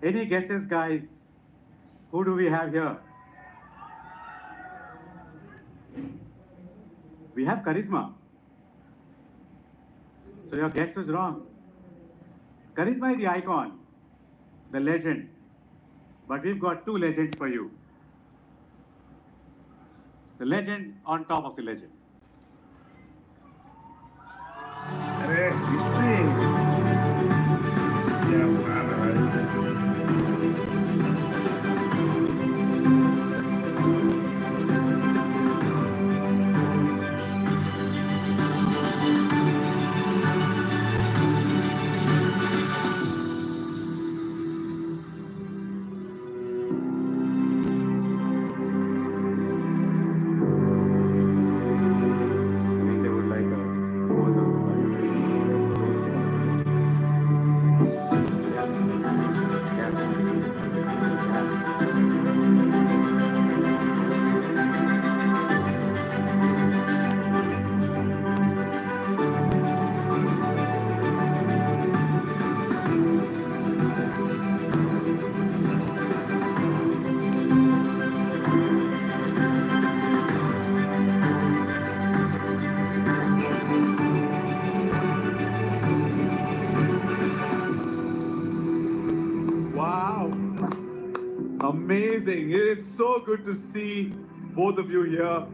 Any guesses, guys? Who do we have here? We have Karizma. So your guess was wrong. Karizma is the icon, the legend. But we've got two legends for you. The legend on top of the legend. अरे इतने क्या बात है भाई I think they would like a pose on the Wow. Amazing. It is so good to see both of you here.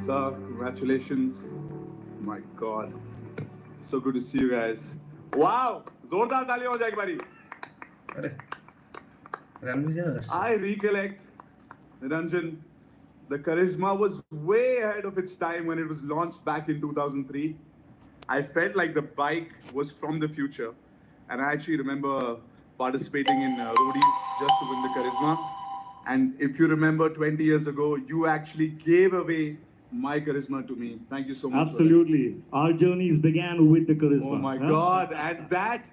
Sir, congratulations. My God. So good to see you guys. Wow. Zordar taali ho jaye ek bari. अरे Ranveer I recollect, Ranjan, the Karizma was way ahead of its time when it was launched back in 2003. I felt like the bike was from the future. And I actually remember participating in roadies just to win the Karizma. And if you remember 20 years ago, you actually gave away my Karizma to me. Thank you so much. for that. Absolutely. Our journeys began with the charisma. Oh my huh? God. And that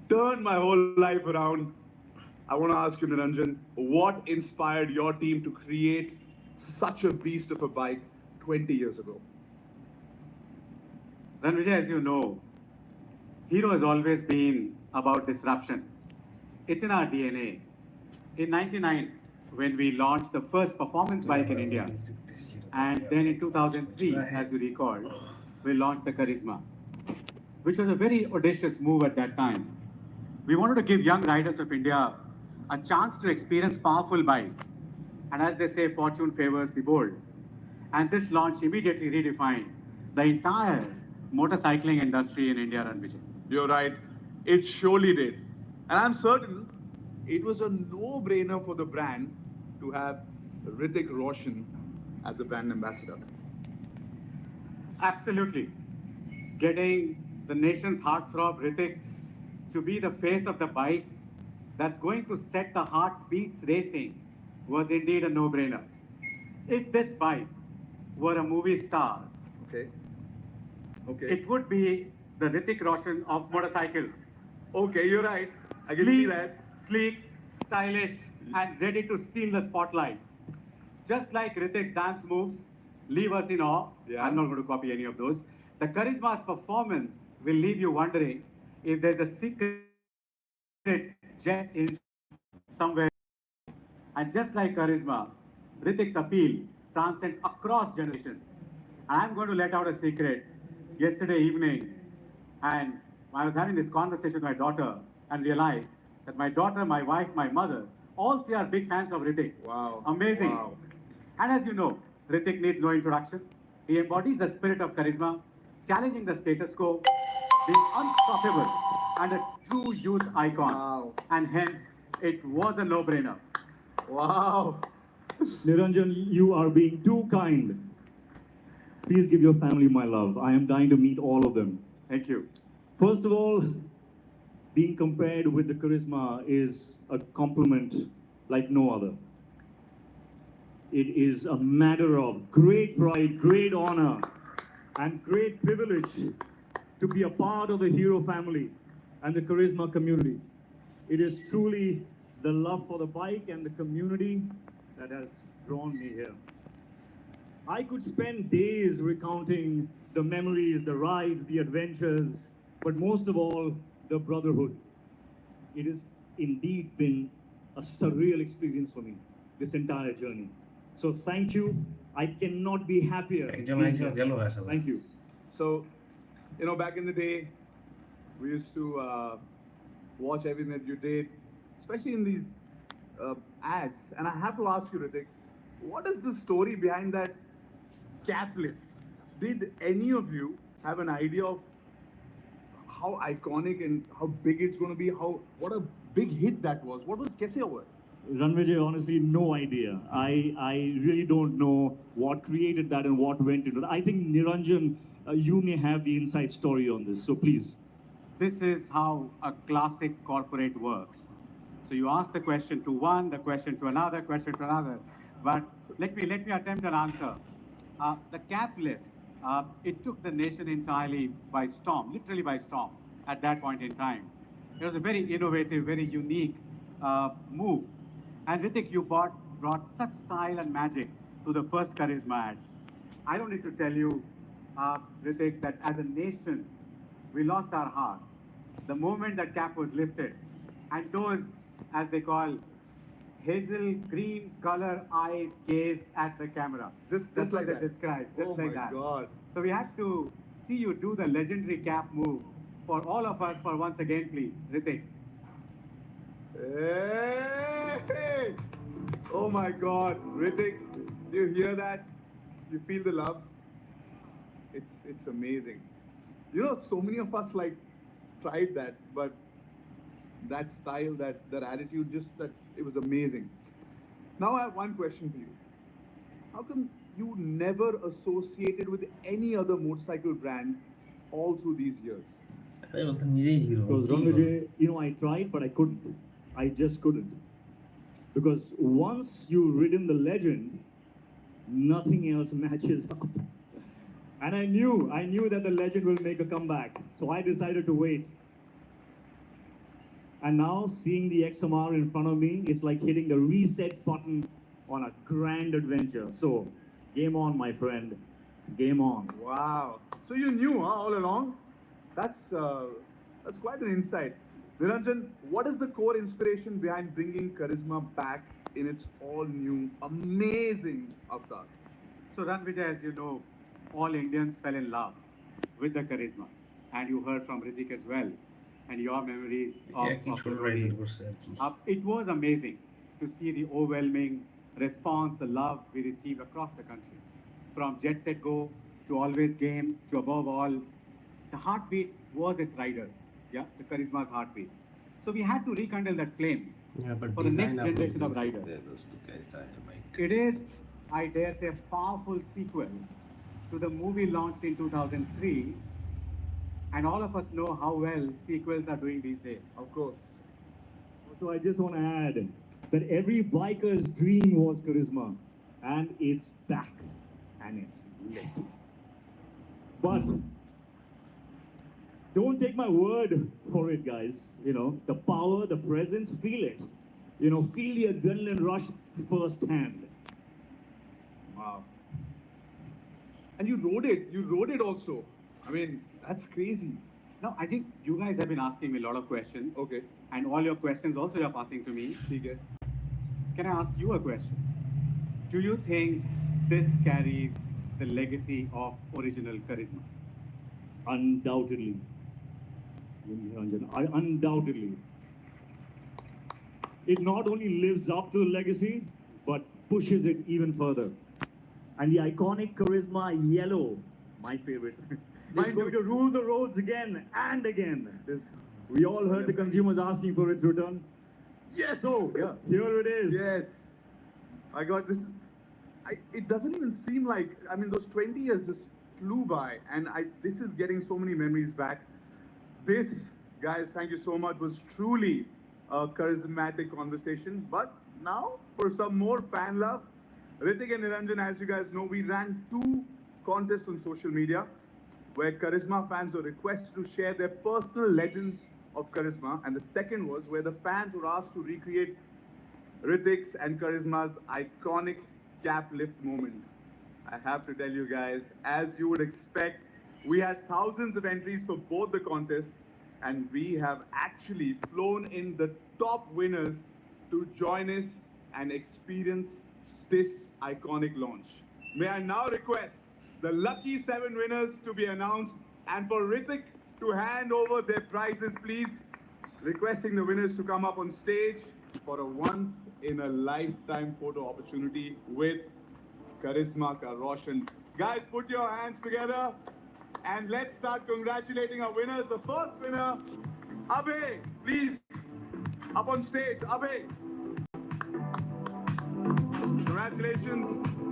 turned my whole life around. I want to ask you, Niranjan, what inspired your team to create such a beast of a bike 20 years ago? Ranvijay, as you know, Hero has always been about disruption. It's in our DNA. In 99, when we launched the first performance bike in India, and then in 2003, as you recall, we launched the Karizma, which was a very audacious move at that time. We wanted to give young riders of India a chance to experience powerful bikes. And as they say, fortune favors the bold. And this launch immediately redefined the entire motorcycling industry in India, Ranvijay. You're right. It surely did. And I'm certain it was a no-brainer for the brand to have Hrithik Roshan as a brand ambassador. Absolutely. Getting the nation's heartthrob, Hrithik, to be the face of the bike that's going to set the heartbeats racing was indeed a no-brainer. If this bike were a movie star, Okay. Okay. it would be the Hrithik Roshan of motorcycles. Okay, you're right. I can see that. Sleek, stylish, and ready to steal the spotlight. Just like Hrithik's dance moves leave us in awe. Yeah. I'm not going to copy any of those. The Karizma's performance will leave you wondering if there's a secret jet in somewhere. And just like Karizma, Hrithik's appeal transcends across generations. And I'm going to let out a secret. Yesterday evening, and I was having this conversation with my daughter and realized that my daughter, my wife, my mother, all three are big fans of Hrithik. Wow. Amazing. Wow. And as you know, Hrithik needs no introduction. He embodies the spirit of Karizma, challenging the status quo, being unstoppable, and a true youth icon. Wow. And hence, it was a no-brainer. Wow. Niranjan, you are being too kind. Please give your family my love. I am dying to meet all of them. Thank you. First of all, being compared with the charisma is a compliment like no other. It is a matter of great pride, great honor, and great privilege to be a part of the Hero family and the charisma community. It is truly the love for the bike and the community that has drawn me here. I could spend days recounting the memories, the rides, the adventures, but most of all, the brotherhood. it has indeed been a surreal experience for me, this entire journey. So thank you. I cannot be happier. একজন being আইসা here. গেল আসলে। Thank you. So, back in the day, we used to watch everything that you did, especially in these ads. And I have to ask you, Ritik, what is the story behind that cap lift? Did any of you have an idea of how iconic and how big it's going to be? What a big hit that was. What was kaise hua? Ranvijay, honestly, no idea. I really don't know what created that and what went into it. I think Niranjan, you may have the inside story on this, so please. This is how a classic corporate works. So you ask the question to one, the question to another, question to another. But let me attempt an answer. The cap lift, it took the nation entirely by storm, literally by storm, at that point in time. It was a very innovative, very unique move. And Ritik, you brought such style and magic to the first Karizma ad. I don't need to tell you, Ritik, that as a nation, we lost our hearts the moment that cap was lifted. And those, as they call, hazel green color eyes gazed at the camera. Just That's like what they that. described, just Oh like my that. God. So we had to see you do the legendary cap move for all of us for once again, please, Ritik. Hey! Oh my God, Ritik, do you hear that? You feel the love? It's amazing. So many of us tried that, but that style, that attitude, just that it was amazing. Now I have one question for you. How come you never associated with any other motorcycle brand all through these years? আরে ও তো নিজেই hero. Because Ranvijay, I tried, but I couldn't. I just couldn't. Because once you've ridden the legend, nothing else matches up. And I knew that the legend will make a comeback. So I decided to wait. And now seeing the XMR in front of me, it's like hitting the reset button on a grand adventure. So game on, my friend. Game on. Wow. So you knew, all along? That's quite an insight. Niranjan, what is the core inspiration behind bringing Karizma back in its all-new, amazing avatar? So Ranvijay, as you know, all Indians fell in love with the Karizma. And you heard from Ritik as well. And your memories of একই ছোট the rider days. করছে আর কি। It was amazing to see the overwhelming response, the love we received across the country. From Jet Set Go to Always Game to above all, the heartbeat was its riders. Yeah, the Karizma's heartbeat. So we had to rekindle that flame Yeah, but for the next design generation of upload riders. those two guys are like It is, I dare say, a powerful sequel to the movie launched in 2003. And all of us know how well sequels are doing these days. Of course. So I just want to add that every biker's dream was Karizma. And it's back. And it's lit. But don't take my word for it, guys. The power, the presence, feel it. Feel the adrenaline rush firsthand. Wow. And you rode it also. I mean, that's crazy. Now, I think you guys have been asking me a lot of questions. Okay. And all your questions also you're passing to me. Okay. Can I ask you a question? Do you think this carries the legacy of original Karizma? Undoubtedly. Niranjan, undoubtedly. It not only lives up to the legacy, but pushes it even further. And the iconic Karizma yellow, my favorite, is going to rule the roads again and again. We all heard the consumers asking for its return. Yes. So, here it is. Yes. I got this. It doesn't even seem like, those 20 years just flew by, and this is getting so many memories back. This, guys, thank you so much, was truly a charismatic conversation. But now, for some more fan love, Ritik and Niranjan, as you guys know, we ran 2 contests on social media where Karizma fans were requested to share their personal legends of Karizma, and the second was where the fans were asked to recreate Ritik's and Karizma's iconic cap lift moment. I have to tell you guys, as you would expect, we had thousands of entries for both the contests, and we have actually flown in the top winners to join us and experience this iconic launch. May I now request the lucky 7 winners to be announced and for Ritik to hand over their prizes, please. Requesting the winners to come up on stage for a once-in-a-lifetime photo opportunity with Karizma xmr. Guys, put your hands together and let's start congratulating our winners. The first winner, Abhay, please, up on stage. Abhay. Congratulations.